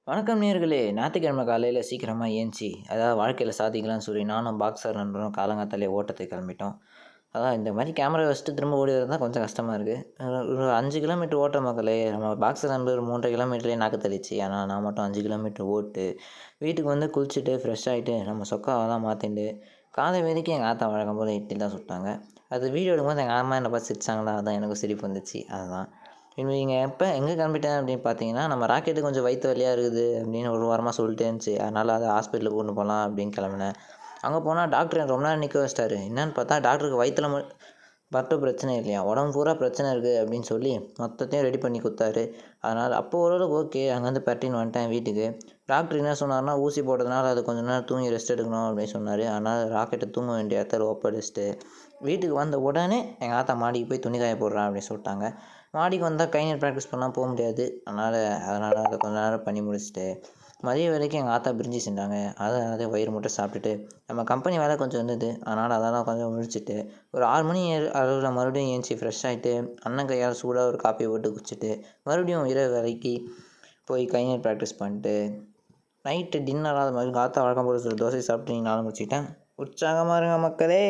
வணக்கம் நேர்களே! ஞாயித்துக்கிழமை காலையில சீக்கிரமா ஏந்திச்சு, அதாவது வாழ்க்கையில சாதிக்கலாம்னு சொல்லி நானும் பாக்ஸர் நண்பரும் காலங்காத்தாலே ஓட்டத்துக்கு கிளம்பிட்டோம். அதான் இந்த மாரி கேமரா வச்சுட்டு திரும்ப ஓடி வரது தான் கொஞ்சம் கஷ்டமா இருக்கு. ஒரு 5 கிலோமீட்டர் ஓட்ட மக்களே! நம்ம பாக்ஸர் நண்பர் 3 1/2 கிலோமீட்டர்லயே நாக்கு தள்ளிச்சு. ஆனா நான் மட்டும் 5 கிலோமீட்டர் ஓட்டு, வீட்டுக்கு வந்து குளிச்சுட்டு, ஃப்ரெஷ் ஆயிட்டு, நம்ம சொக்காவெல்லாம் மாத்திண்டு, காலை வேளைக்கு எங்க ஆத்தா வழக்கம் போல இட்லி தான் சுட்டாங்க. அது வீடியோ எடுக்கும்போது எங்க அம்மா என்ன பார்த்து சிரிச்சாங்களா, அதான் எனக்கும் சிரிப்பு வந்துச்சு. அதுதான். இவங்க எப்போ எங்கே கிளம்பிட்டேன் அப்படின்னு பார்த்தீங்கன்னா, நம்ம ராக்கெட்டு கொஞ்சம் வயித்து வலியா இருக்குது அப்படின்னு ஒரு வாரமா சொல்லிட்டே இருந்துச்சு. அதனால அத ஹாஸ்பிட்டலுக்கு கூட்டின்னு போலாம் அப்படின்னு கிளம்புனேன். அங்கே போனால் டாக்டர் என்ன ரொம்ப நேரம் நிற்க வச்சிட்டாரு. என்னன்னு பார்த்தா டாக்டருக்கு வயித்துல மட்டும் பிரச்சனை இல்லையாம். உடம்பு பூரா பிரச்சனை இருக்குது அப்படின்னு சொல்லி மொத்தத்தையும் ரெடி பண்ணி கொடுத்தாரு. அதனால் அப்போ ஓரளவுக்கு ஓகே. அங்கேருந்து பெரட்டின்னு வந்துட்டேன் வீட்டுக்கு. டாக்டர் என்ன சொன்னார்னா, ஊசி போட்டதுனால அது கொஞ்ச நேரம் தூங்கி ரெஸ்ட் எடுக்கணும் அப்படின்னு சொன்னார். அதனால் ராக்கெட்டை தூங்க வேண்டிய இடத்துல ஒப்படைச்சிட்டு வீட்டுக்கு வந்த உடனே எங்கள் ஆத்தா மாடிக்கு போய் துணி காய போடுறா அப்படின்னு சொல்லிட்டாங்க. மாடிக்கு வந்தால் கை நீர் ப்ராக்டிஸ் பண்ணால் போக முடியாது. அதனால் அதை கொஞ்ச நேரம் பண்ணி முடிச்சுட்டு மதிய வேலைக்கு எங்கள் ஆத்தா பிரிஞ்சி செஞ்சாங்க. அதை வயிறு முட்டை சாப்பிட்டுட்டு நம்ம கம்பெனி வேலை கொஞ்சம் இருந்தது. அதனால் அதெல்லாம் கொஞ்சம் முடிச்சுட்டு ஒரு 6 மணி அளவில் மறுபடியும் ஏந்திச்சி ஃப்ரெஷ் ஆகிட்டு அண்ணன் கையால் சூடாக ஒரு காப்பி போட்டு குடிச்சிட்டு மறுபடியும் இரவு வேலைக்கு போய் கை நீர் ப்ராக்டிஸ் பண்ணிட்டு நைட்டு டின்னராக அது மாதிரி ஆத்தா வழக்கம் போல தோசை சாப்பிட்டு நீங்கள் நாள் முடிச்சுக்கிட்டேன். உற்சாகமாக இருங்க மக்களே!